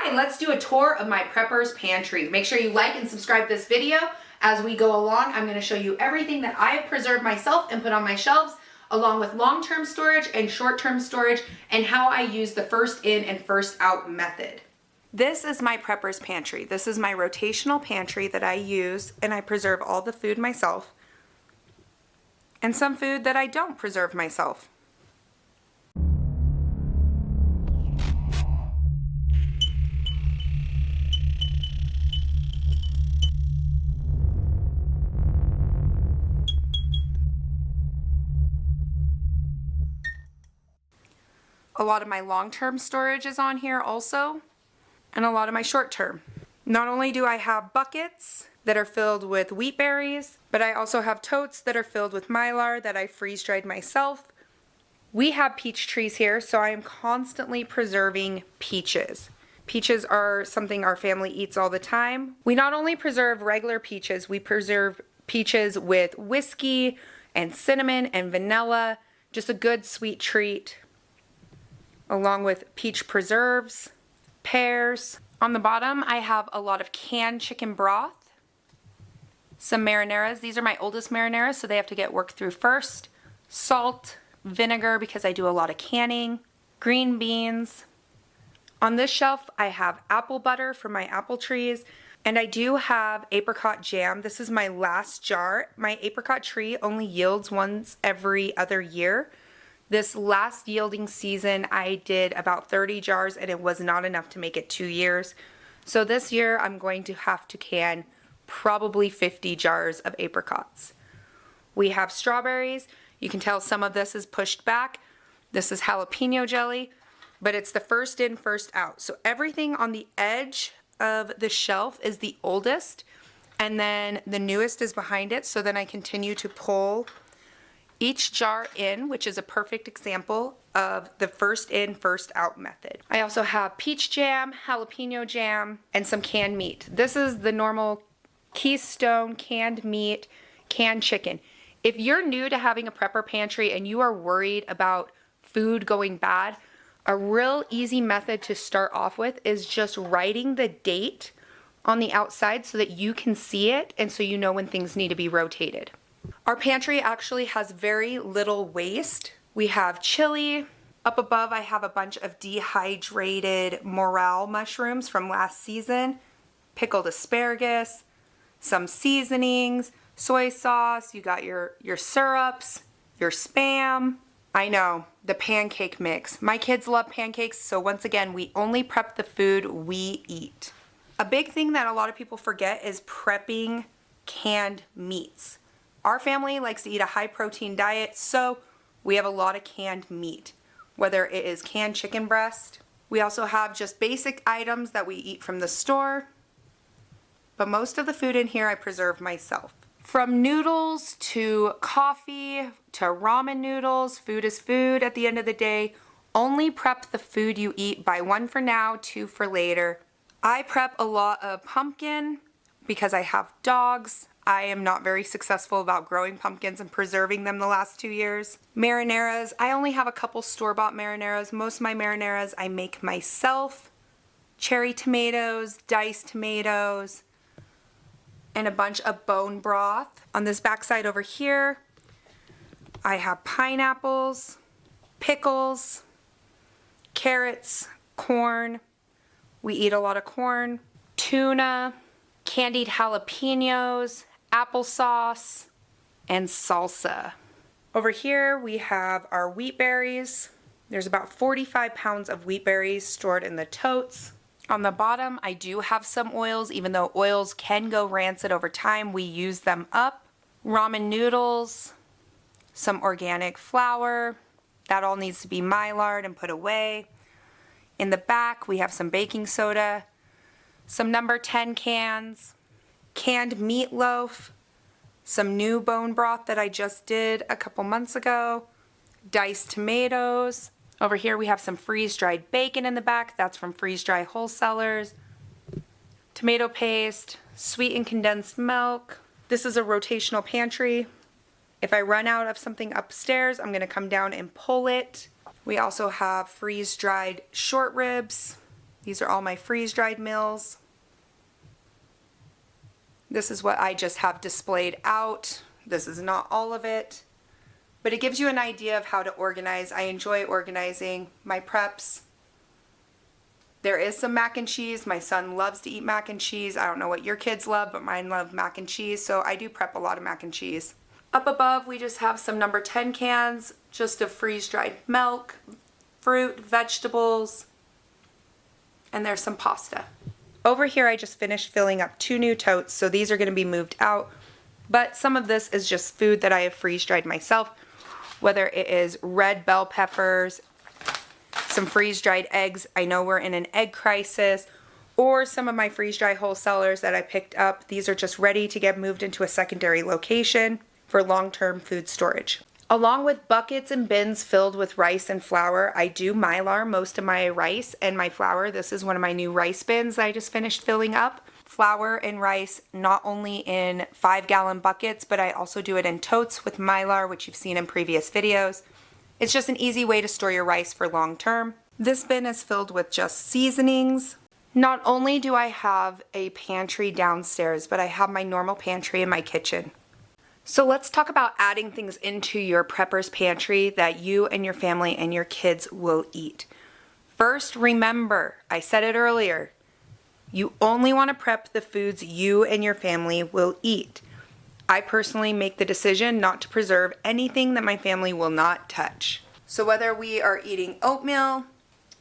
Hi, let's do a tour of my prepper's pantry. Make sure you like and subscribe this video. As we go along, I'm going to show you everything that I have preserved myself and put on my shelves, along with long-term storage and short-term storage, and how I use the first in and first out method. This is my prepper's pantry. This is my rotational pantry that I use, and I preserve all the food myself, and some food that I don't preserve myself. A lot of my long-term storage is on here also, and a lot of my short-term. Not only do I have buckets that are filled with wheat berries, but I also have totes that are filled with mylar that I freeze-dried myself. We have peach trees here, so I am constantly preserving peaches. Peaches are something our family eats all the time. We not only preserve regular peaches, we preserve peaches with whiskey and cinnamon and vanilla, just a good sweet treat, along with peach preserves, pears. On the bottom, I have a lot of canned chicken broth, some marinaras. These are my oldest marinaras, so they have to get worked through first. Salt, vinegar, because I do a lot of canning, green beans. On this shelf, I have apple butter from my apple trees, and I do have apricot jam. This is my last jar. My apricot tree only yields once every other year. This last yielding season, I did about 30 jars, and it was not enough to make it 2 years. So this year, I'm going to have to can probably 50 jars of apricots. We have strawberries. You can tell some of this is pushed back. This is jalapeno jelly, but it's the first in, first out. So everything on the edge of the shelf is the oldest, and then the newest is behind it. So then I continue to pull each jar in, which is a perfect example of the first in, first out method. I also have peach jam, jalapeno jam, and some canned meat. This is the normal Keystone canned meat, canned chicken. If you're new to having a prepper pantry and you are worried about food going bad, a real easy method to start off with is just writing the date on the outside so that you can see it and so you know when things need to be rotated. Our pantry actually has very little waste. We have chili. Up above, I have a bunch of dehydrated morel mushrooms from last season, pickled asparagus, some seasonings, soy sauce. You got your syrups, your Spam. I know, the pancake mix. My kids love pancakes, so once again, we only prep the food we eat. A big thing that a lot of people forget is prepping canned meats. Our family likes to eat a high protein diet, so we have a lot of canned meat, whether it is canned chicken breast. We also have just basic items that we eat from the store, but most of the food in here I preserve myself. From noodles to coffee to ramen noodles, food is food at the end of the day. Only prep the food you eat. Buy one for now, two for later. I prep a lot of pumpkin because I have dogs. I am not very successful about growing pumpkins and preserving them the last 2 years. Marinaras, I only have a couple store-bought marinaras. Most of my marinaras I make myself. Cherry tomatoes, diced tomatoes, and a bunch of bone broth. On this backside over here, I have pineapples, pickles, carrots, corn. We eat a lot of corn, tuna, candied jalapenos, applesauce, and salsa. Over here we have our wheat berries. There's about 45 pounds of wheat berries stored in the totes. On the bottom I do have some oils. Even though oils can go rancid over time, we use them up. Ramen noodles, some organic flour. That all needs to be mylar'd and put away. In the back we have some baking soda, some number 10 cans, canned meatloaf, some new bone broth that I just did a couple months ago, diced tomatoes. Over here we have some freeze-dried bacon in the back. That's from Dry Wholesalers. Tomato paste, sweetened condensed milk. This is a rotational pantry. If I run out of something upstairs, I'm going to come down and pull it. We also have freeze-dried short ribs, These are all my freeze-dried meals. This is what I just have displayed out. This is not all of it, but it gives you an idea of how to organize. I enjoy organizing my preps. There is some mac and cheese. My son loves to eat mac and cheese. I don't know what your kids love, but mine love mac and cheese, so I do prep a lot of mac and cheese. Up above, we just have some number 10 cans, just of freeze-dried milk, fruit, vegetables, and there's some pasta. Over here, I just finished filling up 2 new totes, so these are going to be moved out. But some of this is just food that I have freeze-dried myself, whether it is red bell peppers, some freeze-dried eggs. I know we're in an egg crisis, or some of my freeze-dry wholesalers that I picked up. These are just ready to get moved into a secondary location for long-term food storage. Along with buckets and bins filled with rice and flour, I do Mylar most of my rice and my flour. This is one of my new rice bins that I just finished filling up. Flour and rice not only in 5-gallon buckets, but I also do it in totes with Mylar, which you've seen in previous videos. It's just an easy way to store your rice for long term. This bin is filled with just seasonings. Not only do I have a pantry downstairs, but I have my normal pantry in my kitchen. So let's talk about adding things into your prepper's pantry that you and your family and your kids will eat. First, remember, I said it earlier, you only want to prep the foods you and your family will eat. I personally make the decision not to preserve anything that my family will not touch. So whether we are eating oatmeal,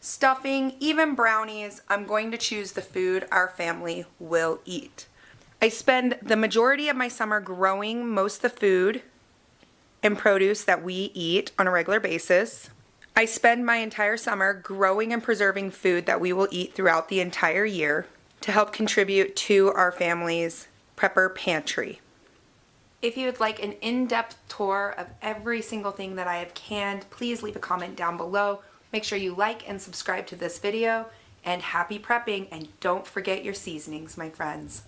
stuffing, even brownies, I'm going to choose the food our family will eat. I spend the majority of my summer growing most of the food and produce that we eat on a regular basis. I spend my entire summer growing and preserving food that we will eat throughout the entire year to help contribute to our family's prepper pantry. If you would like an in-depth tour of every single thing that I have canned, please leave a comment down below. Make sure you like and subscribe to this video, and happy prepping, and don't forget your seasonings, my friends.